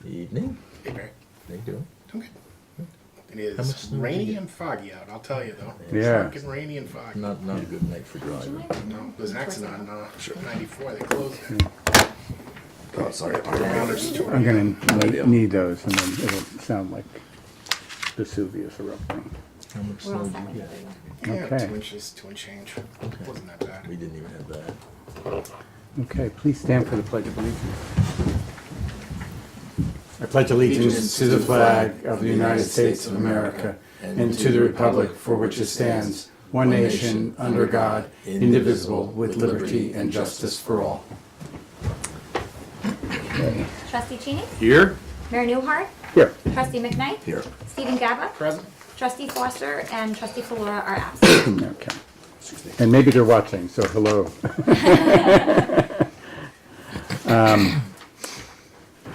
Evening. Hey, Barry. How you doing? Doing good. It How much is snow did you rainy get? and foggy out, I'll tell you though. Yeah. It's fucking rainy and foggy. Not a good night for driving. No, there's an accident on 94, they closed it. Oh, sorry. I'm gonna need those, and then it'll sound like Vesuvius erupting. How much We're all snow set did you with get? everything. Yeah, Okay. 2 inches, 2 and change. Okay. Wasn't that bad. We didn't even have that. Okay, please stand for the Pledge of Allegiance. I pledge allegiance to the flag of the United States of America and to the republic for which it stands, one nation, under God, indivisible, with liberty and justice for all. Okay. Trustee Cheney? Here? Mayor Newhart? Here. Trustee McKnight? Here. Stephen Gaba? Present? Trustee Foster and Trustee Flora are absent. Okay. And maybe they're watching, so hello.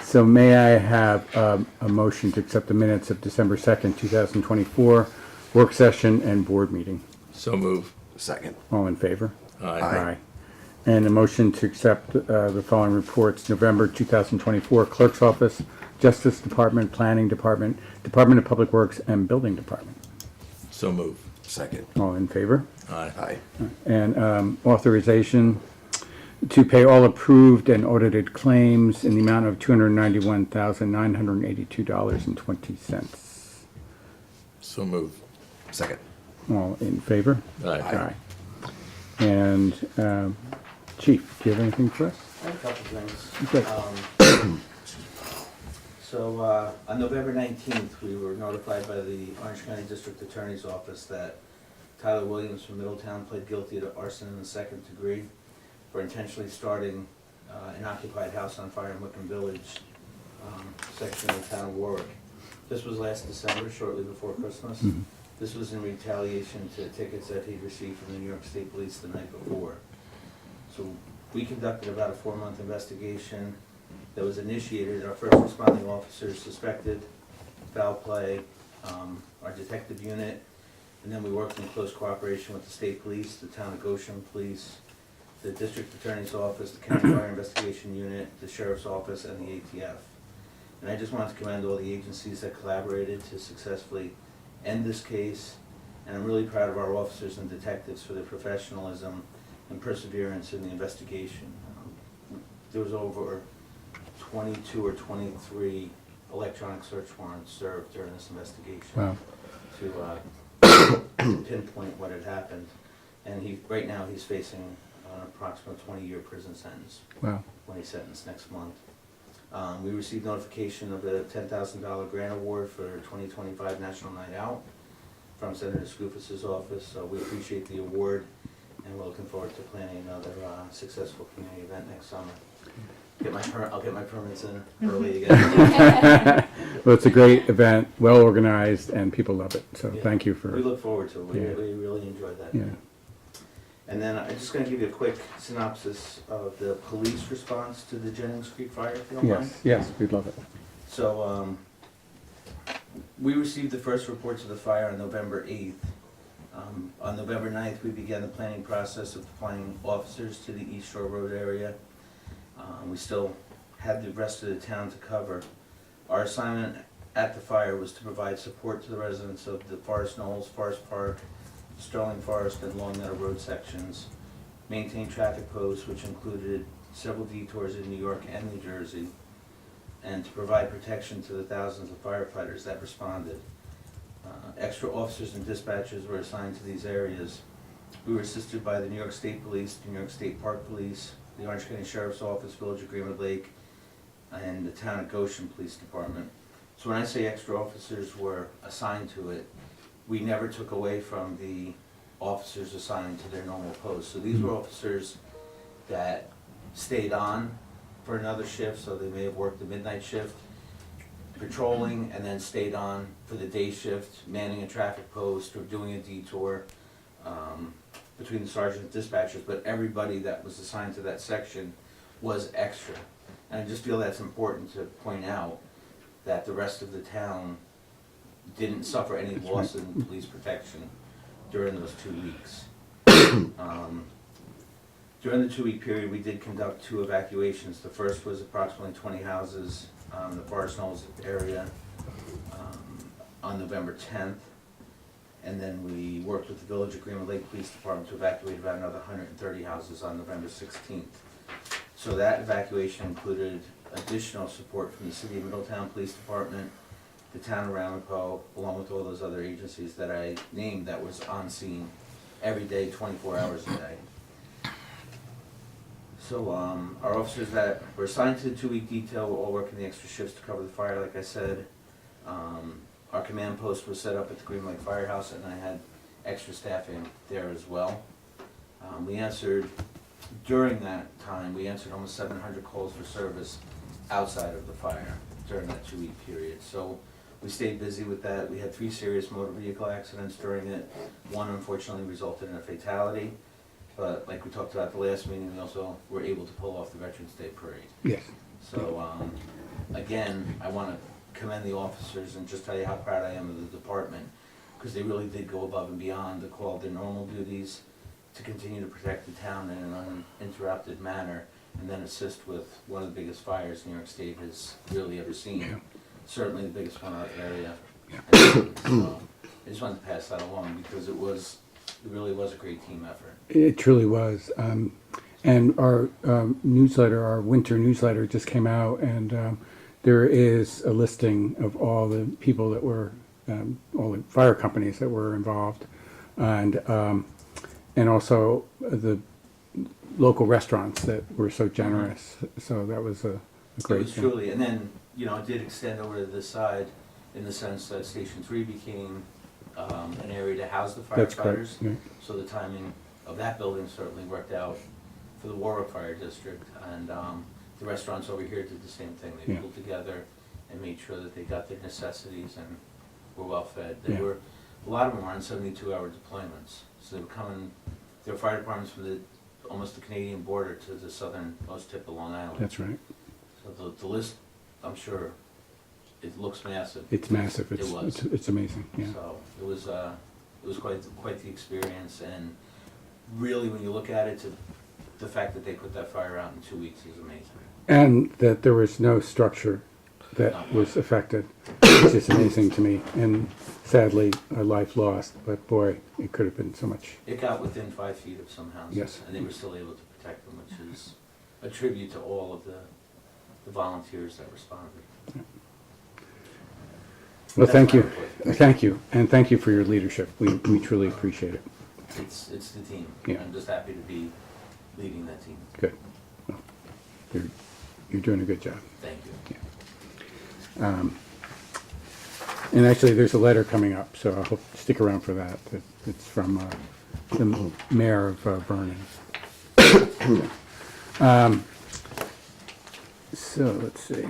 So may I have a motion to accept the minutes of December 2nd, 2024, work session and board meeting? So move. Second. All in favor? Aye. And a motion to accept the following reports: November 2024, Clerk's Office, Justice Department, Planning Department, Department of Public Works, and Building Department. So move. Second. All in favor? Aye. And authorization to pay all approved and audited claims in the amount of $291,982.20. So move. Second. All in favor? Aye. And Chief, do you have anything for us? I have a couple things. Good. On November 19th, we were notified by the Orange County District Attorney's Office that Tyler Williams from Middletown pled guilty to arson in the second degree for intentionally starting an occupied house on fire in Wickham Village, section of the town of Warwick. This was last December, shortly before Christmas. This was in retaliation to tickets that he'd received from the New York State Police the night before. So we conducted about a 4-month investigation that was initiated. Our first responding officers suspected foul play, our detective unit, and then we worked in close cooperation with the state police, the town of Goshen Police, the district attorney's office, the county fire investigation unit, the sheriff's office, and the ATF. And I just wanted to commend all the agencies that collaborated to successfully end this case, and I'm really proud of our officers and detectives for their professionalism and perseverance in the investigation. There was over 22 or 23 electronic search warrants served during this investigation. Wow. To pinpoint what had happened. And right now he's facing an approximate 20-year prison sentence Wow. when he's sentenced next month. We received notification of a $10,000 grant award for 2025 National Night Out from Senator Skoufis's office, so we appreciate the award, and we're looking forward to planning another successful community event next summer. I'll get my permits in early again. Well, it's a great event, well organized, and people love it. So Yeah. thank you We for. look forward to it. We Yeah. really enjoyed that. Yeah. And then I'm just going to give you a quick synopsis of the police response to the Jennings Creek fire, if you don't mind. Yes, we'd love it. So, we received the first reports of the fire on November 8th. On November 9th, we began the planning process of deploying officers to the East Shore Road area. We still had the rest of the town to cover. Our assignment at the fire was to provide support to the residents of the Forest Knolls, Forest Park, Sterling Forest, and Long Meadow Road sections, maintain traffic posts, which included several detours in New York and New Jersey, and to provide protection to the thousands of firefighters that responded. Extra officers and dispatchers were assigned to these areas. We were assisted by the New York State Police, the New York State Park Police, the Orange County Sheriff's Office, Village of Greenwood Lake, and the Town of Goshen Police Department. So when I say extra officers were assigned to it, we never took away from the officers assigned to their normal posts. So these were officers that stayed on for another shift, so they may have worked the midnight shift, patrolling, and then stayed on for the day shift, manning a traffic post or doing a detour between the sergeant and dispatchers, but everybody that was assigned to that section was extra. And I just feel that's important to point out, that the rest of the town didn't suffer any loss in police protection during those 2 weeks. During the 2-week period, we did conduct 2 evacuations. The first was approximately 20 houses the Forest Knolls area on November 10th. And then we worked with the Village of Greenwood Lake Police Department to evacuate about another 130 houses on November 16th. So that evacuation included additional support from the City of Middletown Police Department, the town of Ramapo, along with all those other agencies that I named that was on scene every day, 24 hours a day. So our officers that were assigned to the 2-week detail were all working the extra shifts to cover the fire, like I said. Our command post was set up at the Green Lake Firehouse, and I had extra staffing there as well. We answered, during that time, we answered almost 700 calls for service outside of the fire during that 2-week period. So we stayed busy with that. We had 3 serious motor vehicle accidents during it. One unfortunately resulted in a fatality. But like we talked about at the last meeting, we also were able to pull off the Veterans Day Parade. Yes. So, again, I want to commend the officers and just tell you how proud I am of the department, because they really did go above and beyond the call of their normal duties to continue to protect the town in an uninterrupted manner, and then assist with one of the biggest fires New York State has really ever seen. Yeah. Certainly the biggest one in our area. Yeah. And, I just wanted to pass that along because it really was a great team effort. It truly was. And our newsletter, our winter newsletter just came out, and there is a listing of all the people that were, all the fire companies that were involved, and also the local restaurants that were so generous. So that was a great It was thing. truly, and then, it did extend over to this side in the sense that Station 3 became an area to house the That's correct. firefighters. Yeah. So the timing of that building certainly worked out for the Warwick Fire District, and the restaurants over here did the same thing. They Yeah. pulled together and made sure that they got their necessities and were well fed. Yeah. A lot of them were on 72-hour deployments, so they were coming, their fire departments from almost the Canadian border to the southernmost tip of Long Island. That's right. So the list, I'm sure, it looks massive. It's massive. It was. It's amazing. Yeah. So it was quite the experience, and really, when you look at it, the fact that they put that fire out in 2 weeks is amazing. And that there was no structure that was affected, which is amazing to me. And sadly, a life lost. But boy, it could have been so much. It got within 5 feet of some houses, Yes. and they were still able to protect them, which is a tribute to all of the volunteers that responded. Well, That's thank my you. report. Thank you. And thank you for your leadership. We truly appreciate it. It's the team. Yeah. I'm just happy to be leading that team. Good. Well, you're doing a good job. Thank you. And actually, there's a letter coming up, so I hope stick around for that. It's from the mayor of Vernon. So let's see.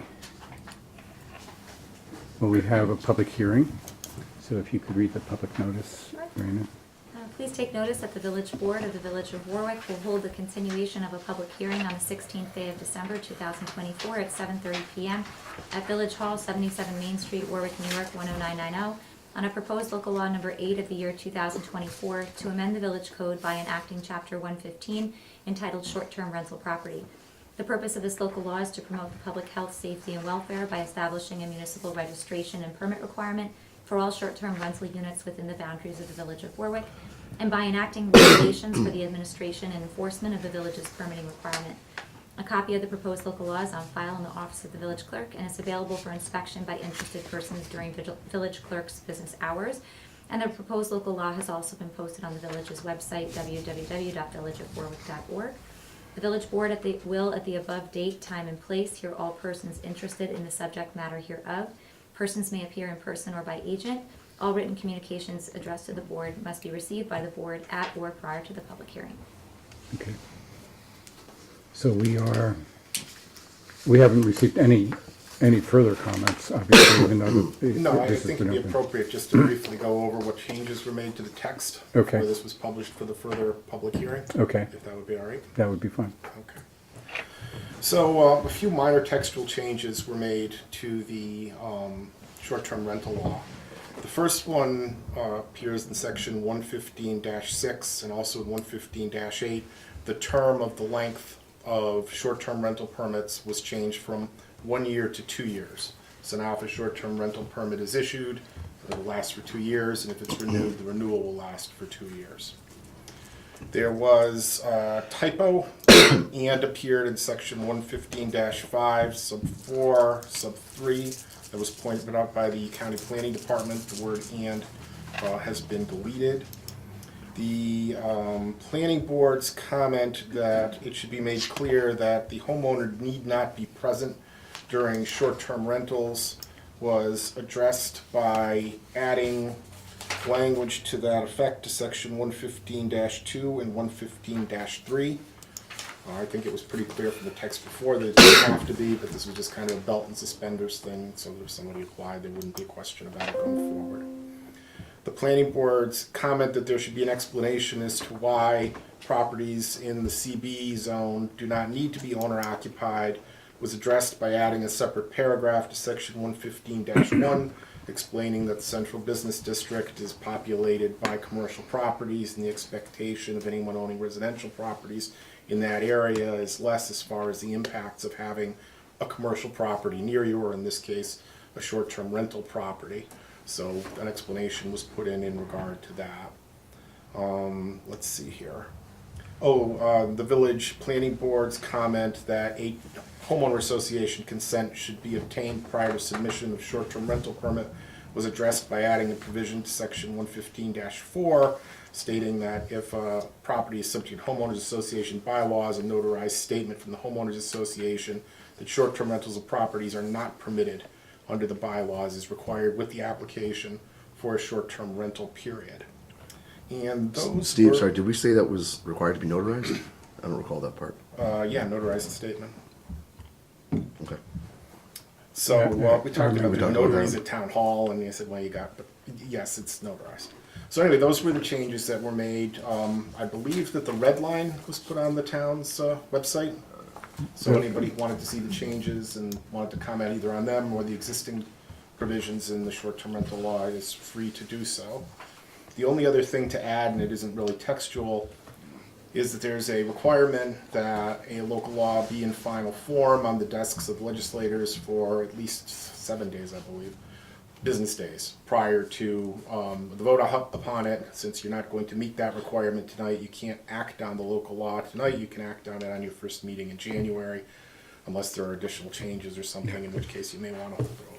Well, we have a public hearing, so if you could read the public notice, Raina. Please take notice that the Village Board of the Village of Warwick will hold the continuation of a public hearing on the 16th day of December 2024 at 7:30 p.m. at Village Hall, 77 Main Street, Warwick, New York 10990, on a proposed local law number 8 of the year 2024 to amend the Village Code by enacting Chapter 115 entitled Short-Term Rental Property. The purpose of this local law is to promote the public health, safety, and welfare by establishing a municipal registration and permit requirement for all short-term rental units within the boundaries of the Village of Warwick, and by enacting regulations for the administration and enforcement of the village's permitting requirement. A copy of the proposed local law is on file in the office of the village clerk and is available for inspection by interested persons during village clerk's business hours. And the proposed local law has also been posted on the village's website, www.villageofwarwick.org. The village board will, at the above date, time, and place, hear all persons interested in the subject matter hereof. Persons may appear in person or by agent. All written communications addressed to the board must be received by the board at or prior to the public hearing. Okay. So we haven't received any further comments, obviously, even though No, I this has think been it'd be open. appropriate just to briefly go over what changes were made to the text Okay. before this was published for the further public hearing, Okay, if that would be all right. that would be fun. Okay. So a few minor textual changes were made to the short-term rental law. The first one appears in section 115-6 and also 115-8. The term of the length of short-term rental permits was changed from 1 year to 2 years. So now if a short-term rental permit is issued, it'll last for 2 years, and if it's renewed, the renewal will last for 2 years. There was a typo and appeared in section 115-5, sub 4, sub 3, that was pointed out by the county planning department. The word and has been deleted. The planning board's comment that it should be made clear that the homeowner need not be present during short-term rentals was addressed by adding language to that effect to section 115-2 and 115-3. I think it was pretty clear from the text before that it didn't have to be, but this was just kind of a belt and suspenders thing, so if somebody applied, there wouldn't be a question about it going forward. The planning board's comment that there should be an explanation as to why properties in the CB zone do not need to be owner-occupied was addressed by adding a separate paragraph to section 115-1, explaining that the central business district is populated by commercial properties and the expectation of anyone owning residential properties in that area is less as far as the impacts of having a commercial property near you, or in this case, a short-term rental property. So an explanation was put in regard to that. Let's see here. The village planning board's comment that a homeowner association consent should be obtained prior to submission of short-term rental permit was addressed by adding a provision to section 115-4, stating that if a property is subject to homeowners association bylaws, a notarized statement from the homeowners association that short-term rentals of properties are not permitted under the bylaws is required with the application for a short-term rental period. And those Steve, were, sorry, did we say that was required to be notarized? I don't recall that part. yeah, notarized statement. Okay. So we talked about We the talked about notaries that. at town hall, and they said, well, you got, but yes, it's notarized. So anyway, those were the changes that were made. I believe that the red line was put on the town's website. So anybody who wanted to see the changes and wanted to comment either on them or the existing provisions in the short-term rental law is free to do so. The only other thing to add, and it isn't really textual, is that there's a requirement that a local law be in final form on the desks of legislators for at least 7 days, I believe, business days, prior to the vote upon it. Since you're not going to meet that requirement tonight, you can't act on the local law tonight. You can act on it on your first meeting in January, unless there are additional changes or something, in which case you may want to hold it over.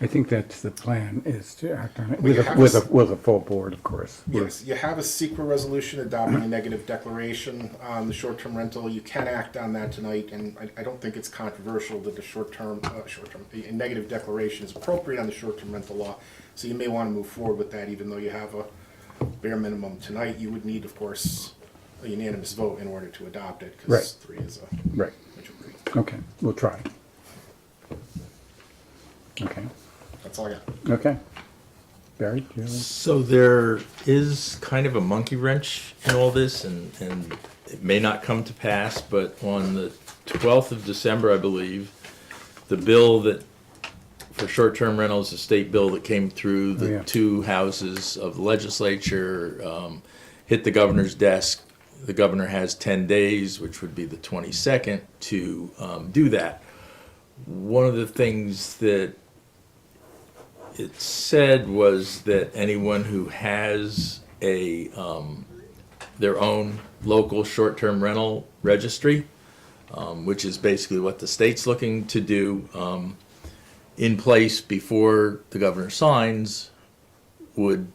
I think that's the plan, is to act on it Well, with you a, have with a full board, of course. Yes, you have a secret resolution adopting a negative declaration on the short-term rental. You can act on that tonight, and I don't think it's controversial that the a negative declaration is appropriate on the short-term rental law. So you may want to move forward with that, even though you have a bare minimum tonight. You would need, of course, a unanimous vote in order to adopt it, Right. because 3 is a Right. majority. Okay, we'll try. Okay. That's all I got. Okay. Barry, do you have any? So there is kind of a monkey wrench in all this, and it may not come to pass, but on the 12th of December, I believe, the bill that, for short-term rentals, the state bill that came through the yeah. two houses of the legislature, hit the governor's desk. The governor has 10 days, which would be the 22nd, to do that. One of the things that it said was that anyone who has a their own local short-term rental registry, which is basically what the state's looking to do, in place before the governor signs, would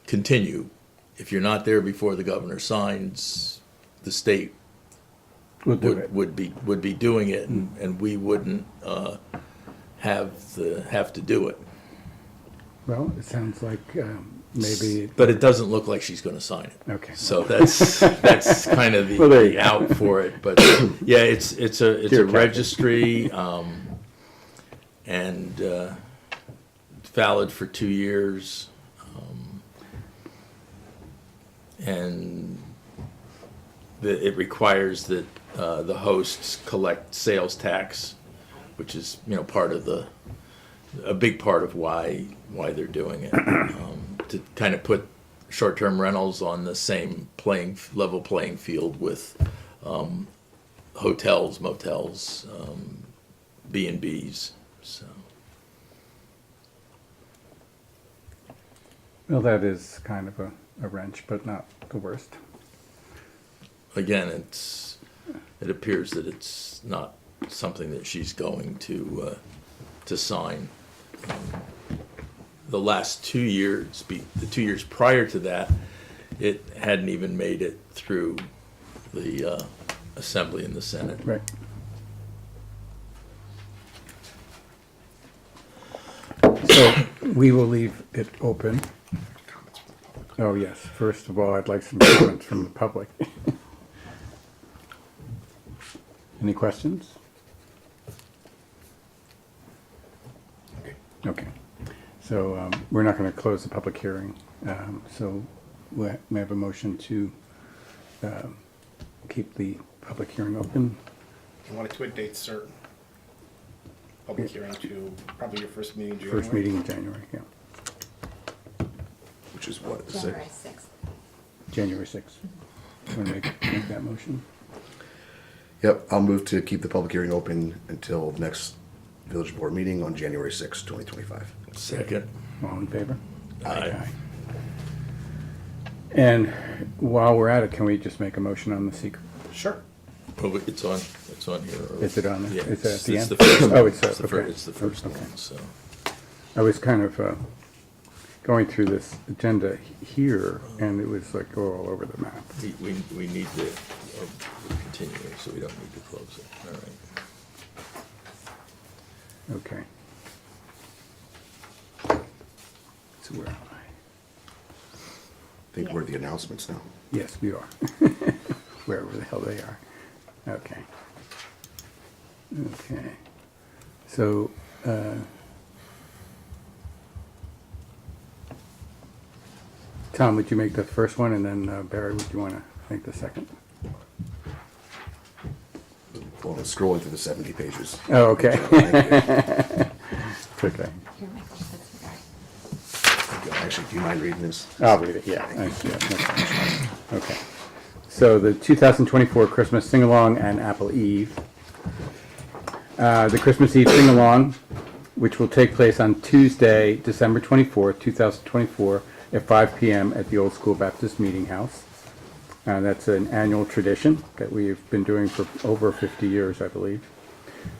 continue. If you're not there before the governor signs, the state We'll do it. would be doing it, and we wouldn't have to do it. Well, it sounds like maybe, But it doesn't look like she's going to sign it. okay. So that's kind of Well, there you the go. out for it. But yeah, it's a Dear registry, and valid for 2 years, and it requires that the hosts collect sales tax, which is part of a big part of why they're doing it, to kind of put short-term rentals on the same level playing field with hotels, motels, B&Bs, so. Well, that is kind of a wrench, but not the worst. Again, it appears that it's not something that she's going to sign. The last 2 years, the 2 years prior to that, it hadn't even made it through the Assembly and the Senate. Right. So we will leave it open. Oh, yes. First of all, I'd like some comments from the public. Any questions? Okay. So we're not going to close the public hearing. So we have a motion to keep the public hearing open. You want it to a date certain. Public hearing to probably your first meeting in January. First meeting in January, yeah. Which is what, the January 6th? 6th. January 6th. Want to make that motion? Yep, I'll move to keep the public hearing open until next village board meeting on January 6th, 2025. Second. All in favor? Aye. And while we're at it, can we just make a motion on the secret? Sure. Oh, it's on here. Is it on there? Yeah, Is it at the it's end? the first. Oh, it's the okay. It's the first Okay. one, so. I was kind of going through this agenda here, and it was like all over the map. We need to continue, so we don't need to close it. All right. Okay. So where am I? I think we're at the announcements now. Yes, we are. Wherever the hell they are. Okay. Okay. So, Tom, would you make the first one, and then Barry, would you want to make the second? Well, I'm scrolling through the 70 pages. Oh, okay. It's okay. Here, Michael, that's for Barry. Actually, do you mind reading this? I'll read it, yeah. No problem. Okay. So the 2024 Christmas Sing-Along and Apple Eve. The Christmas Eve Sing-Along, which will take place on Tuesday, December 24th, 2024, at 5 p.m. at the Old School Baptist Meeting House. That's an annual tradition that we've been doing for over 50 years, I believe.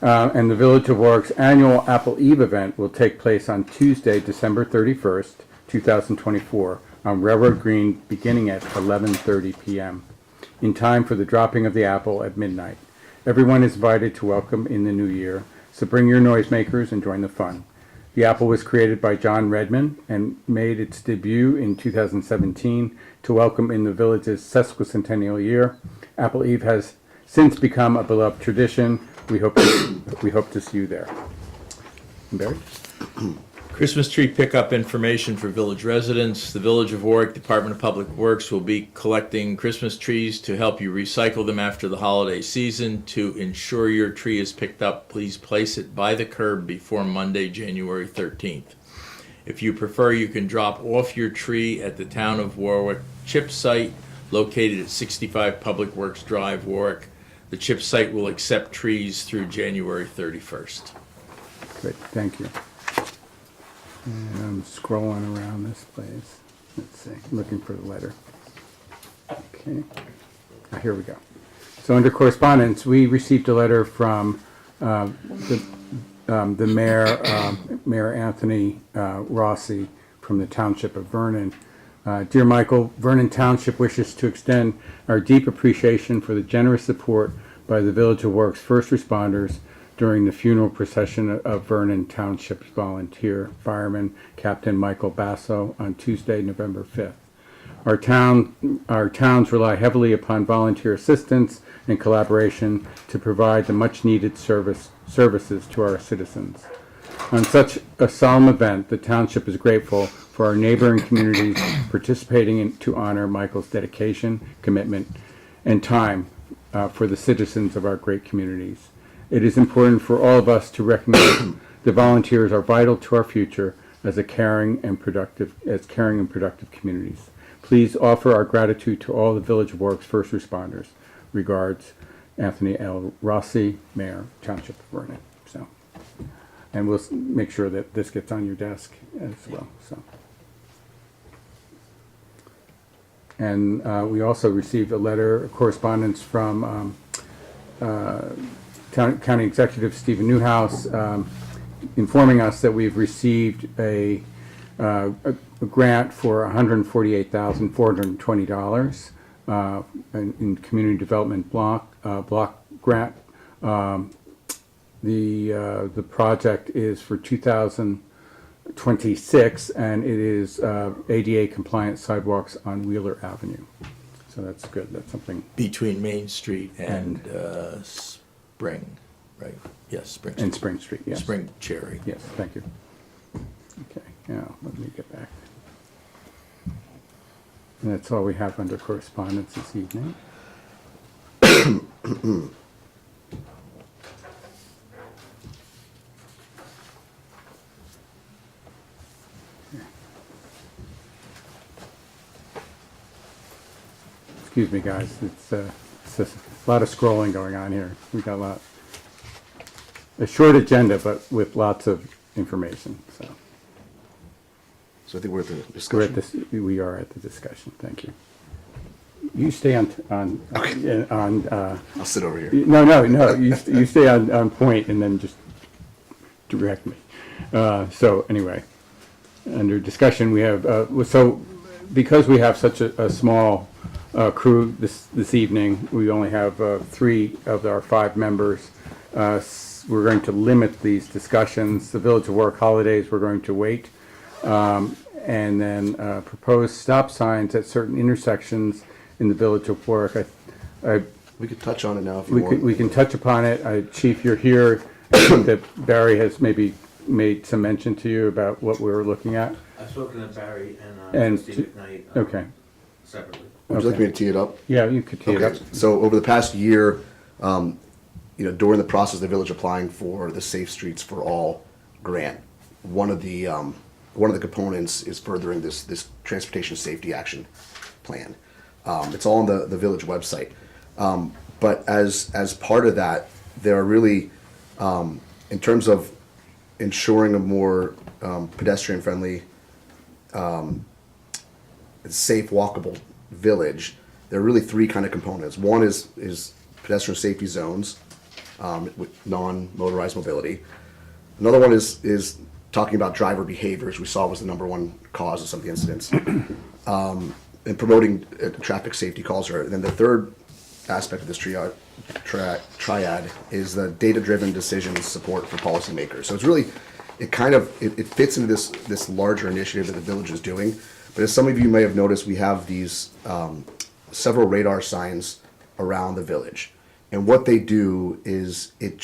And the Village of Warwick's annual Apple Eve event will take place on Tuesday, December 31st, 2024, on Railroad Green, beginning at 11:30 p.m., in time for the dropping of the apple at midnight. Everyone is invited to welcome in the new year, so bring your noisemakers and join the fun. The apple was created by John Redmond and made its debut in 2017 to welcome in the village's sesquicentennial year. Apple Eve has since become a beloved tradition. We hope to see you there. Barry? Christmas tree pickup information for village residents. The Village of Warwick Department of Public Works will be collecting Christmas trees to help you recycle them after the holiday season. To ensure your tree is picked up, please place it by the curb before Monday, January 13th. If you prefer, you can drop off your tree at the Town of Warwick chip site located at 65 Public Works Drive, Warwick. The chip site will accept trees through January 31st. Great, thank you. And I'm scrolling around this place. Let's see, looking for the letter. Okay, here we go. So under correspondence, we received a letter from the mayor, Mayor Anthony Rossi from the Township of Vernon. Dear Michael, Vernon Township wishes to extend our deep appreciation for the generous support by the Village of Warwick's first responders during the funeral procession of Vernon Township's volunteer fireman, Captain Michael Basso, on Tuesday, November 5th. Our towns rely heavily upon volunteer assistance and collaboration to provide the much-needed services to our citizens. On such a solemn event, the township is grateful for our neighboring communities participating to honor Michael's dedication, commitment, and time for the citizens of our great communities. It is important for all of us to recognize that volunteers are vital to our future as caring and productive communities. Please offer our gratitude to all the Village of Warwick's first responders. Regards, Anthony L. Rossi, Mayor, Township of Vernon. So And we'll make sure that this gets on your desk as well, so. And we also received a letter of correspondence from County Executive Stephen Newhouse, informing us that we've received a grant for $148,420 in community development block grant. The project is for 2026, and it is ADA compliant sidewalks on Wheeler Avenue. So that's good. That's something. Between Main Street and Spring, right? Yes, Spring Street. And Spring Street, yes. Spring Cherry. Yes, thank you. Okay, now let me get back. And that's all we have under correspondence this evening. Excuse me, guys. It's a lot of scrolling going on here. We got a short agenda, but with lots of information. So I think we're at the We discussion. are at the discussion. Thank you. You stay on. I'll sit over here. No. You stay on point and then just direct me. So anyway, under discussion we have so because we have such a small crew this evening, we only have 3 of our 5 members. We're going to limit these discussions. The Village of Warwick holidays, we're going to wait. And then propose stop signs at certain intersections in the Village of Warwick. We could touch on it now if you want. We can touch upon it. Chief, you're here. I think that Barry has maybe made some mention to you about what we were looking at. I've spoken to Barry And Steve McKnight Okay. separately. Would you like me to tee it up? Yeah, you could tee it up. Okay, so over the past year, during the process of the village applying for the Safe Streets for All grant, one of the components is furthering this transportation safety action plan. It's all on the village website. But as part of that, there are really, in terms of ensuring a more pedestrian-friendly, safe, walkable village, there are really 3 kind of components. One is pedestrian safety zones with non-motorized mobility. Another one is talking about driver behaviors, we saw was the #1 cause of some of the incidents, and promoting traffic safety calls. And then the third aspect of this triad is the data-driven decision support for policymakers. So it's really, it fits into this larger initiative that the village is doing. But as some of you may have noticed, we have these several radar signs around the village. And what they do is it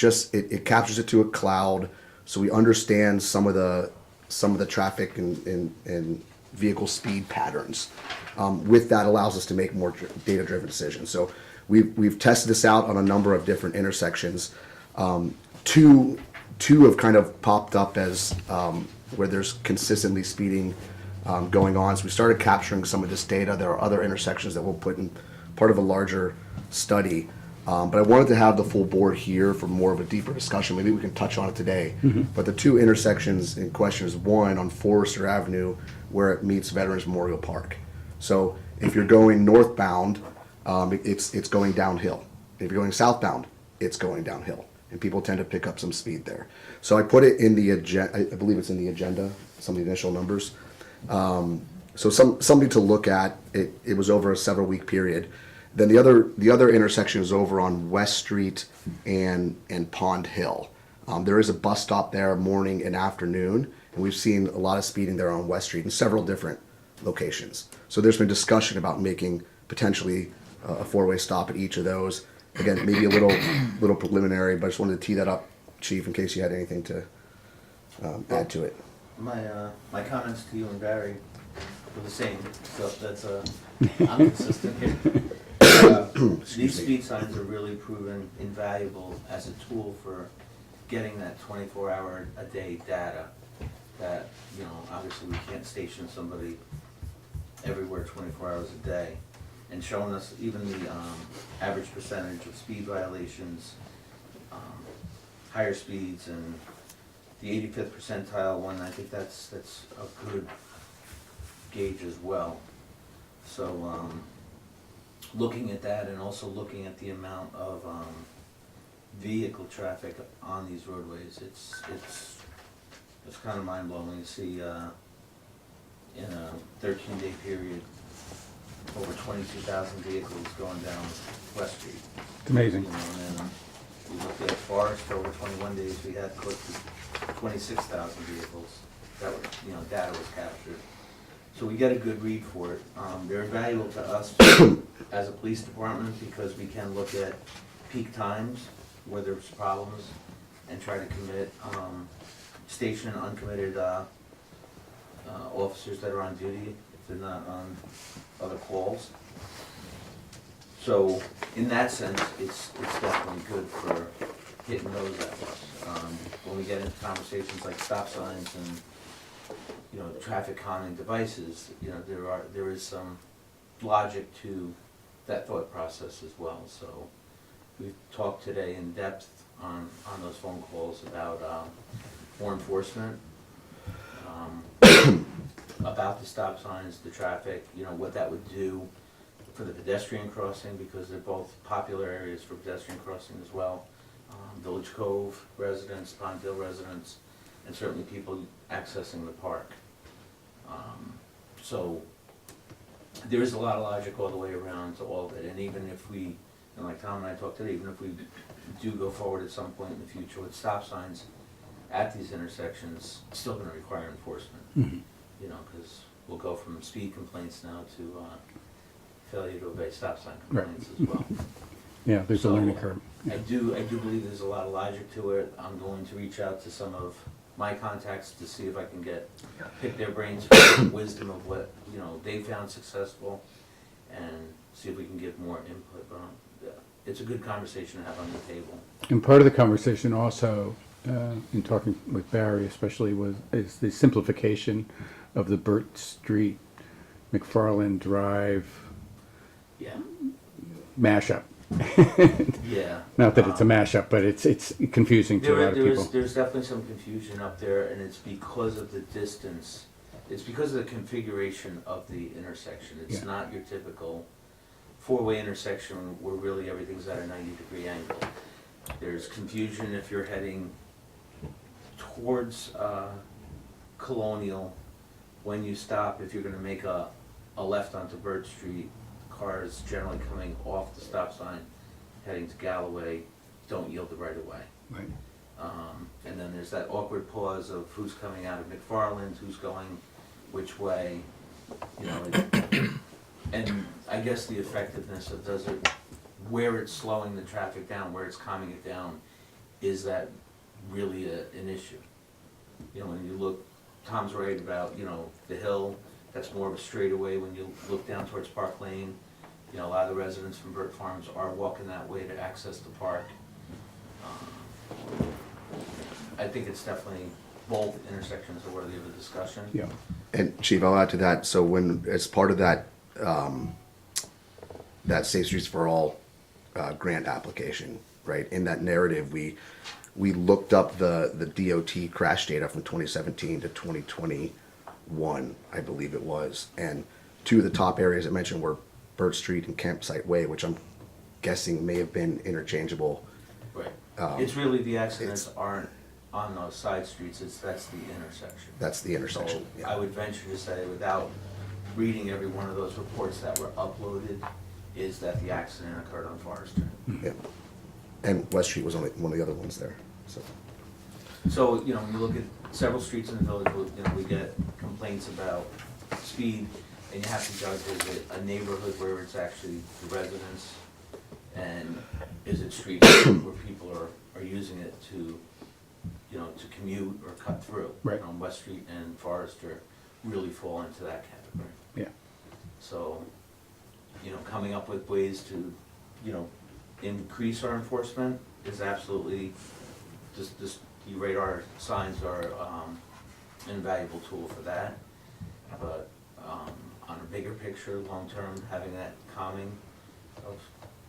captures it to a cloud, so we understand some of the traffic and vehicle speed patterns. With that, allows us to make more data-driven decisions. So we've tested this out on a number of different intersections. Two have kind of popped up as where there's consistently speeding going on. So we started capturing some of this data. There are other intersections that we'll put in part of a larger study. But I wanted to have the full board here for more of a deeper discussion. Maybe we can touch on it today. But the 2 intersections in question is one on Forrester Avenue where it meets Veterans Memorial Park. So if you're going northbound, it's going downhill. If you're going southbound, it's going downhill. And people tend to pick up some speed there. So I put it in the agenda, I believe it's in the agenda, some of the initial numbers. So something to look at. It was over a several week period. Then the other intersection is over on West Street and Pond Hill. There is a bus stop there morning and afternoon, and we've seen a lot of speeding there on West Street in several different locations. So there's been discussion about making potentially a 4-way stop at each of those. Again, maybe a little preliminary, but I just wanted to tee that up, Chief, in case you had anything to add to it. My comments to you and Barry were the same, so that's I'm consistent here. These speed signs are really proven invaluable as a tool for getting that 24-hour-a-day data that, obviously we can't station somebody everywhere 24 hours a day, and showing us even the average percentage of speed violations, higher speeds, and the 85th percentile one, I think that's a good gauge as well. So, looking at that and also looking at the amount of, vehicle traffic on these roadways, it's kind of mind-blowing to see, in a 13-day period, over 22,000 vehicles going down West Street. It's amazing. You know, and then we looked at Forest, over 21 days, we had close to 26,000 vehicles that were, data was captured. So we get a good read for it. They're valuable to us as a police department because we can look at peak times where there's problems and try to commit, station uncommitted, officers that are on duty if they're not on other calls. So in that sense, it's definitely good for hitting those efforts. When we get into conversations like stop signs and, traffic calming devices, there is some logic to that thought process as well. So we've talked today in depth on those phone calls about more enforcement, about the stop signs, the traffic, what that would do for the pedestrian crossing, because they're both popular areas for pedestrian crossing as well. Village Cove residents, Pondville residents, and certainly people accessing the park. So there is a lot of logic all the way around to all of it, and even if we, and like Tom and I talked today, even if we do go forward at some point in the future with stop signs at these intersections, it's still gonna require enforcement. Because we'll go from speed complaints now to failure to obey stop sign complaints as well. Yeah, there's a So, learning curve. I do believe there's a lot of logic to it. I'm going to reach out to some of my contacts to see if I can pick their brains for the wisdom of what, they found successful, and see if we can get more input. But it's a good conversation to have on the table. And part of the conversation also, in talking with Barry especially, is the simplification of the Burt Street, McFarland Drive Yeah. mashup. Yeah. Not that it's a mashup, but it's confusing to a lot of people. There's definitely some confusion up there, and it's because of the distance. It's because of the configuration of the intersection. It's Yeah. not your typical four-way intersection where really everything's at a 90-degree angle. There's confusion if you're heading towards Colonial. When you stop, if you're gonna make a left onto Burt Street, cars generally coming off the stop sign heading to Galloway don't yield the right of way. Right. And then there's that awkward pause of who's coming out of McFarland, who's going which way, and I guess the effectiveness of where it's slowing the traffic down, where it's calming it down, is that really an issue? When you look, Tom's right about, the hill, that's more of a straightaway. When you look down towards Park Lane, a lot of the residents from Burt Farms are walking that way to access the park. I think it's definitely, both intersections are worthy of a discussion. Yeah. And Chief, I'll add to that. So when, as part of that, that Safe Streets for All grant application, right? In that narrative, we looked up the DOT crash data from 2017 to 2021, I believe it was. And two of the top areas I mentioned were Burt Street and Campsite Way, which I'm guessing may have been interchangeable. Right. It's really the accidents aren't on those side streets, that's the intersection. That's the intersection, So yeah. I would venture to say, without reading every one of those reports that were uploaded, is that the accident occurred on Forester. Yeah. And West Street was only one of the other ones there, so. So, when you look at several streets in the village, we get complaints about speed, and you have to judge, is it a neighborhood where it's actually the residents? And is it streets where people are using it to commute or cut through? Right. West Street and Forester really fall into that category. Yeah. So, coming up with ways to, increase our enforcement is absolutely, the radar signs are an invaluable tool for that. But on a bigger picture, long-term, having that calming of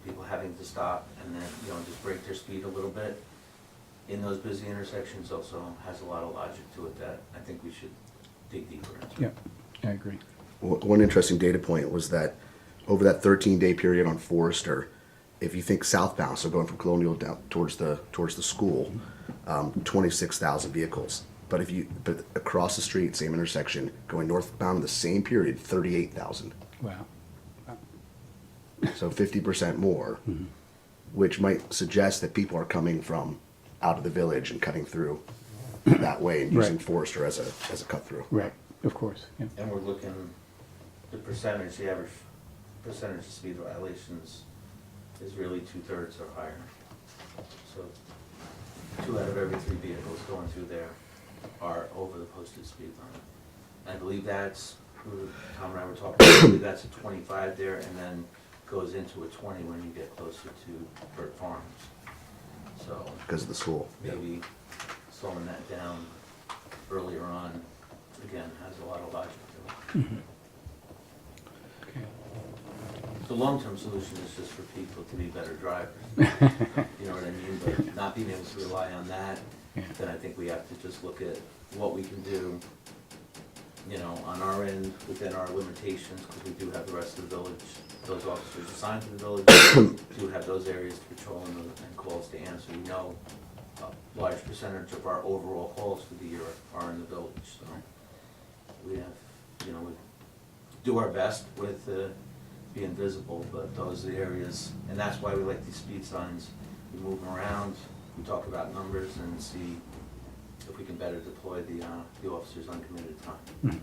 people having to stop and then, just break their speed a little bit, in those busy intersections also has a lot of logic to it that I think we should dig deeper into. Yeah, I agree. One interesting data point was that over that 13-day period on Forrester, if you think southbound, so going from Colonial down towards the school, 26,000 vehicles. But across the street, same intersection, going northbound in the same period, 38,000. Wow. So 50% more, which might suggest that people are coming from out of the village and cutting through that way and using Right. Forrester as a cut through. Right, of course, yeah. And we're looking, the average percentage of speed violations is really 2/3 or higher. So 2 out of every 3 vehicles going through there are over the posted speed limit. I believe Tom and I were talking, I believe that's a 25 there and then goes into a 20 when you get closer to Burt Farms. So Because of the school. maybe slowing that down earlier on, again, has a lot of logic to it. Okay. The long-term solution is just for people to be better drivers. You know what I mean? But not being able to rely on that, Yeah. then I think we have to just look at what we can do, you know, on our end, within our limitations, because we do have the rest of the village, those officers assigned to the village, do have those areas to patrol and calls to answer. We know a large percentage of our overall calls for the year are in the village, so we have, you know, we do our best with being visible, but those are the areas, and that's why we like these speed signs. We move them around, we talk about numbers and see if we can better deploy the officers' uncommitted time.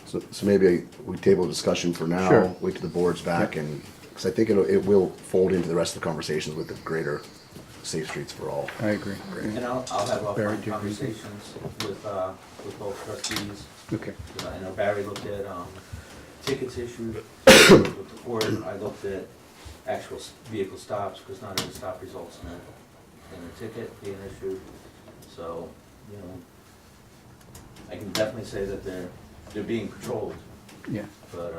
So maybe we table discussion for now, Sure. wait till the board's back, and, because I think it will fold into the rest of the conversations with the greater Safe Streets for All. I agree. And I'll have Barry, offline do you agree? conversations with both trustees. Okay, I know Barry looked at tickets issued with the court. I looked at actual vehicle stops, because not every stop results in a ticket being issued. So, you know, I can definitely say that they're being patrolled, yeah. but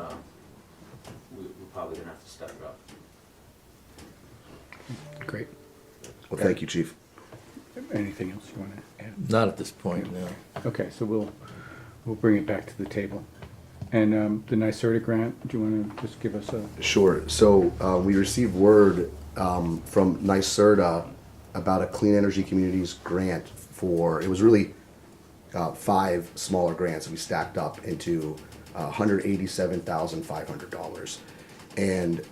we're probably gonna have to step it up. Great. Well, thank you, Chief. Anything else you want to add? Not at this point, no. Okay, so we'll bring it back to the table. And the NYSERDA grant, do you want to just give us a, Sure. So we received word from NYSERDA about a Clean Energy Communities grant for, it was really 5 smaller grants we stacked up into $187,500. And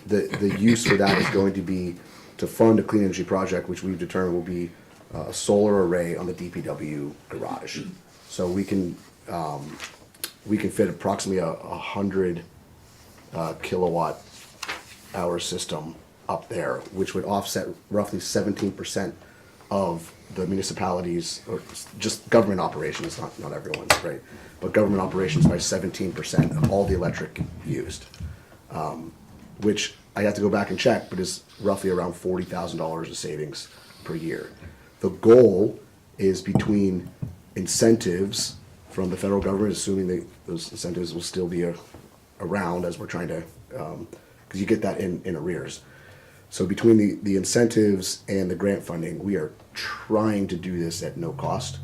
the use for that is going to be to fund a clean energy project, which we've determined will be a solar array on the DPW garage. So we can fit approximately a 100 kilowatt hour system up there, which would offset roughly 17% of the municipalities, or just government operations, not everyone's, right? But government operations by 17% of all the electric used, which I have to go back and check, but is roughly around $40,000 of savings per year. The goal is between incentives from the federal government, assuming those incentives will still be around as we're trying to, because you get that in arrears. So between the incentives and the grant funding, we are trying to do this at no cost.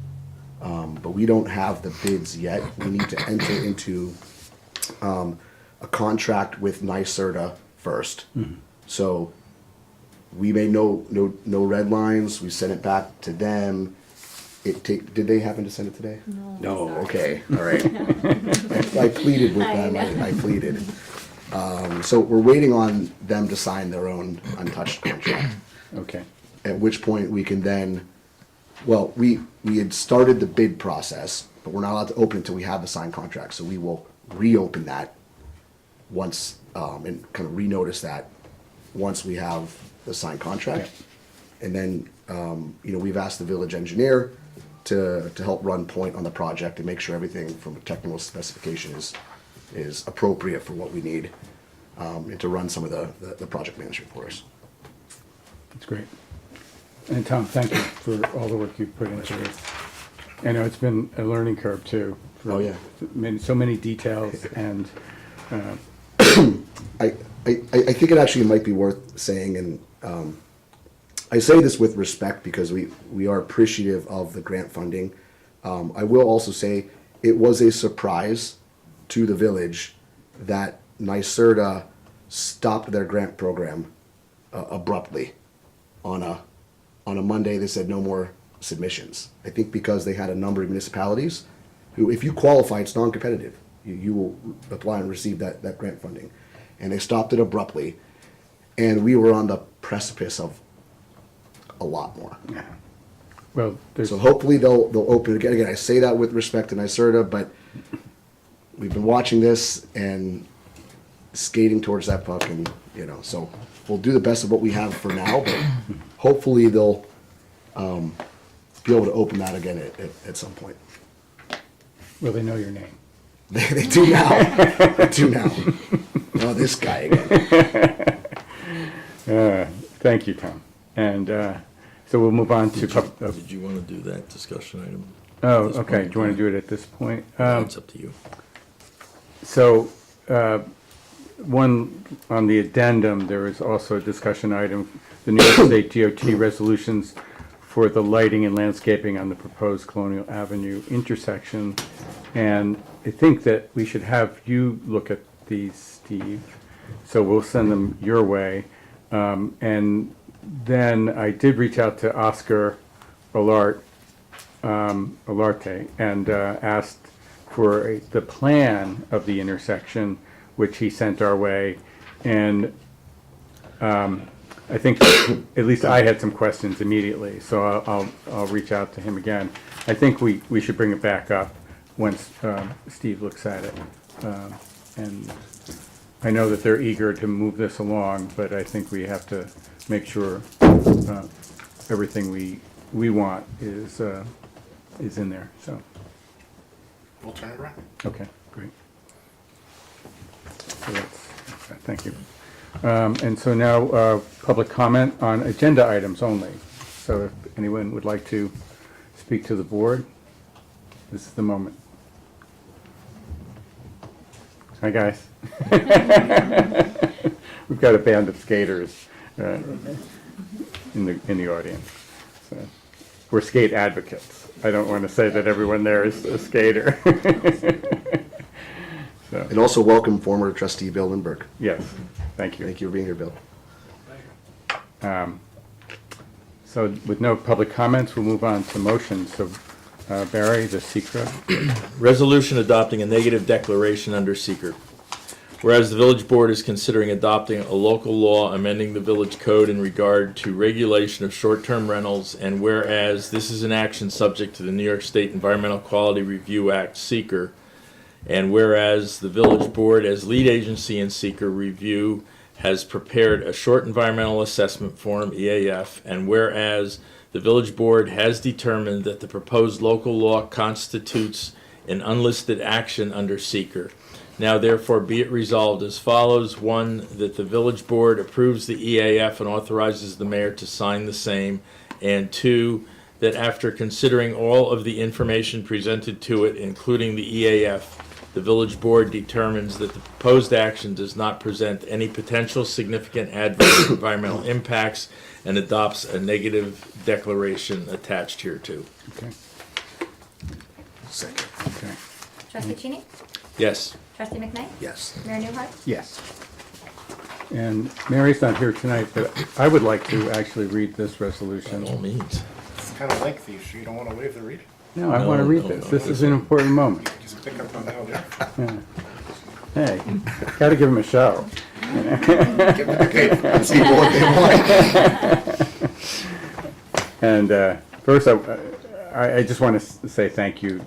But we don't have the bids yet. We need to enter into a contract with NYSERDA first. So we made no red lines. We sent it back to them. Did they happen to send it today? No. No, okay, all right. I pleaded with them, I pleaded. So we're waiting on them to sign their own untouched contract, okay, at which point we can then, well, we had started the bid process, but we're not allowed to open it until we have the signed contract, so we will reopen that once, and kind of renotice that once we have the signed contract. And then, we've asked the village engineer to help run point on the project and make sure everything from a technical specification is appropriate for what we need, and to run some of the project management for us. that's great. And Tom, thank you for all the work you've put into this. I know it's been a learning curve too. Oh, yeah. So many details and, I think it actually might be worth saying, and I say this with respect because we are appreciative of the grant funding. I will also say it was a surprise to the village that NYSERDA stopped their grant program abruptly on a Monday. They said no more submissions. I think because they had a number of municipalities who, if you qualify, it's non-competitive. You will apply and receive that grant funding. And they stopped it abruptly. And we were on the precipice of a lot more. Well, there's, So hopefully they'll open it again. Again, I say that with respect to NYSERDA, but we've been watching this and skating towards that puck, and so we'll do the best of what we have for now, but hopefully they'll be able to open that again at some point. well, they know your name. They do now. They do now. Oh, this guy again. Thank you, Tom. And so we'll move on to, Did you want to do that discussion item? oh, at this okay, point? do you want to do it at this point? It's up to you. So, one, on the addendum, there is also a discussion item, the New York State DOT resolutions for the lighting and landscaping on the proposed Colonial Avenue intersection. And I think that we should have you look at these, Steve, so we'll send them your way. And then I did reach out to Oscar Olarte and asked for the plan of the intersection, which he sent our way. And I think at least I had some questions immediately, so I'll reach out to him again. I think we should bring it back up once Steve looks at it. And I know that they're eager to move this along, but I think we have to make sure everything we want is in there, so, We'll turn it around. okay, great. So thank you. And so now, public comment on agenda items only. So if anyone would like to speak to the board, this is the moment. Hi, guys. We've got a band of skaters in the audience. So we're skate advocates. I don't want to say that everyone there is a skater. So, And also welcome former trustee Bill Lindbergh. yes, thank you. Thank you for being here, Bill. So with no public comments, we'll move on to motions. So Barry, the secret. Resolution adopting a negative declaration under seeker. Whereas the village board is considering adopting a local law amending the village code in regard to regulation of short-term rentals, and whereas this is an action subject to the New York State Environmental Quality Review Act seeker, and whereas the village board as lead agency in seeker review has prepared a short environmental assessment form, EAF, and whereas the village board has determined that the proposed local law constitutes an unlisted action under seeker. Now therefore be it resolved as follows. 1, that the village board approves the EAF and authorizes the mayor to sign the same. And 2, that after considering all of the information presented to it, including the EAF, the village board determines that the proposed action does not present any potential significant adverse environmental impacts and adopts a negative declaration attached hereto. Okay. Second. Okay. Trustee Cheney? Yes. Trustee McKnight? Yes. Mayor Newhart? Yes. And Mary's not here tonight, but I would like to actually read this By all resolution. means. It's kind of lengthy, so you don't want to waive the reading. No, I No, want to read no, this. no. This is an important moment. You can just pick up on how they're. Hey, got to give him a show. Give it the cake. Let's see what they want. And first, I just want to say thank you,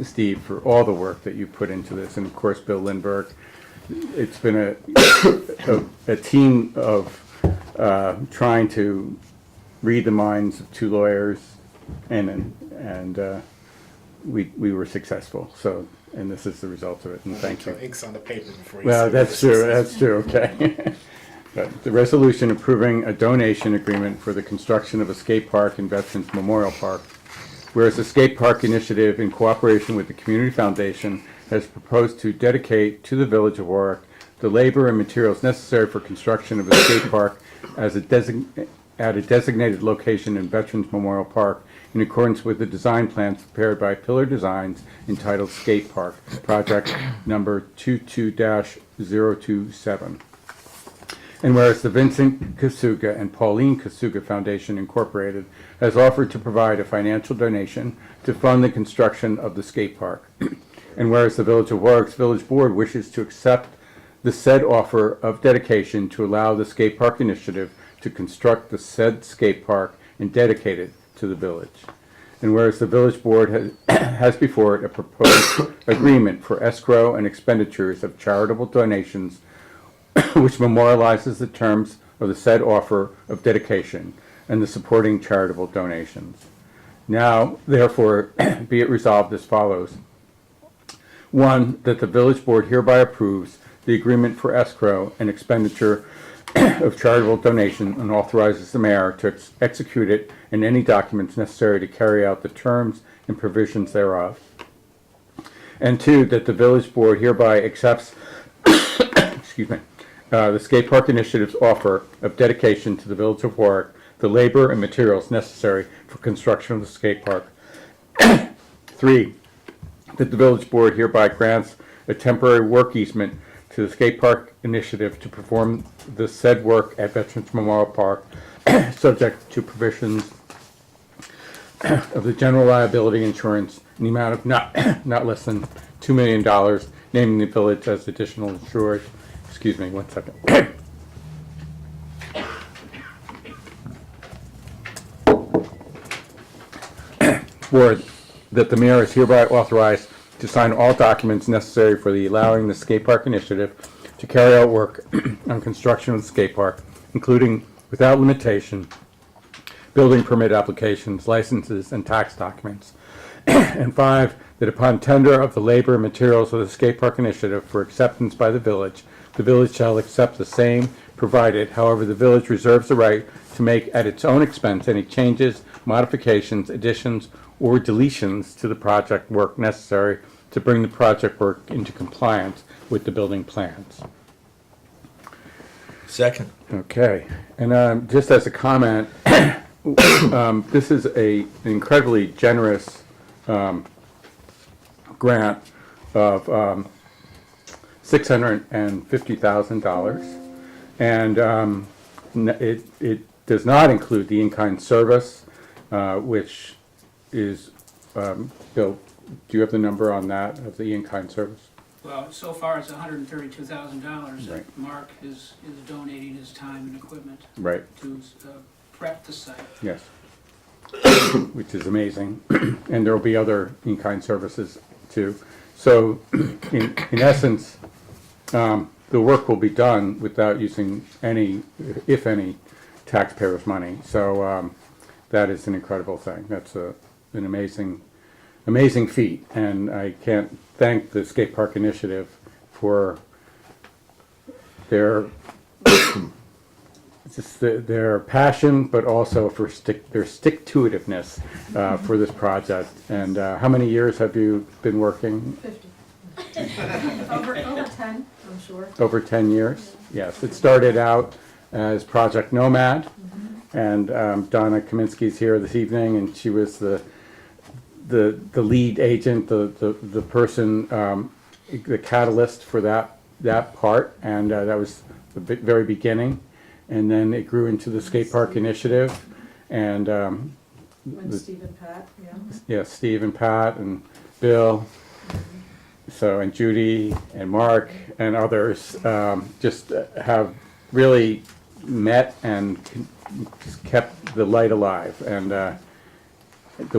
Steve, for all the work that you put into this, and of course, Bill Lindbergh. It's been a team of trying to read the minds of two lawyers, and we were successful. So, and this is the result of it. And thank you. Ink's on the paper before you. Well, say that's this. true, that's true, okay. But the resolution approving a donation agreement for the construction of a skate park in Veterans Memorial Park. Whereas the Skate Park Initiative, in cooperation with the Community Foundation, has proposed to dedicate to the Village of Warwick the labor and materials necessary for construction of a skate park as a at a designated location in Veterans Memorial Park in accordance with the design plans prepared by Pillar Designs entitled Skate Park, project number 22-027. And whereas the Vincent Kasuga and Pauline Kasuga Foundation Incorporated has offered to provide a financial donation to fund the construction of the skate park. And whereas the Village of Warwick's Village Board wishes to accept the said offer of dedication to allow the skate park initiative to construct the said skate park and dedicate it to the village. And whereas the Village Board has before it a proposed agreement for escrow and expenditures of charitable donations which memorializes the terms of the said offer of dedication and the supporting charitable donations. Now, therefore, be it resolved as follows. 1, that the Village Board hereby approves the agreement for escrow and expenditure of charitable donation and authorizes the mayor to execute it and any documents necessary to carry out the terms and provisions thereof. And 2, that the Village Board hereby accepts the skate park initiative's offer of dedication to the Village of Warwick, the labor and materials necessary for construction of the skate park. 3, that the Village Board hereby grants a temporary work easement to the skate park initiative to perform the said work at Veterans Memorial Park, subject to provisions of the general liability insurance in the amount of not less than $2 million, naming the village as additional insured. Excuse me, 1 second. Board, that the mayor is hereby authorized to sign all documents necessary for the allowing the skate park initiative to carry out work on construction of the skate park, including, without limitation, building permit applications, licenses, and tax documents. And 5, that upon tender of the labor and materials of the skate park initiative for acceptance by the village shall accept the same, provided, however, the village reserves the right to make at its own expense any changes, modifications, additions, or deletions to the project work necessary to bring the project work into compliance with the building plans. Second. Okay, and just as a comment, this is an incredibly generous grant of $650,000, and it does not include the in-kind service, which is, Bill, do you have the number on that, of the in-kind service? Well, so far it's $132,000 Right. that Mark is donating his time and equipment Right, to prep the site. yes. Which is amazing. And there will be other in-kind services too. So, in essence, the work will be done without using any, if any, taxpayers' money. So that is an incredible thing. That's an amazing feat, and I can't thank the Skate Park Initiative for their their passion, but also for their stick-to-itiveness for this project. And how many years have you been working? 50. Over 10, I'm sure. Over 10 years? Yes. It started out as Project Nomad, and Donna Kaminsky's here this evening, and she was the lead agent, the person, the catalyst for that part, and that was the very beginning. And then it grew into the Skate Park Initiative, and When Steve and Pat, yeah. yeah, Steve and Pat and Bill, so, and Judy and Mark and others just have really met and just kept the light alive. And the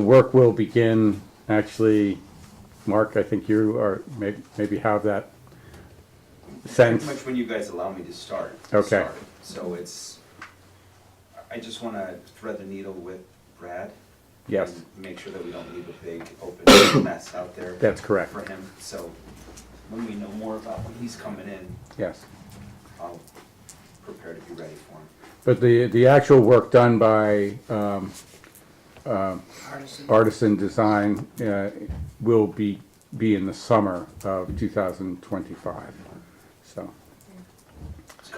work will begin, actually, Mark, I think you are maybe have that sense. Pretty much when you guys allow me to start. Okay. So I just want to thread the needle with Brad. Yes. And make sure that we don't leave a big open mess out there. That's correct. For him. So when we know more about when he's coming in, Yes. I'll prepare to be ready for him. But the actual work done by Artisan. Artisan Design will be in the summer of 2025. So,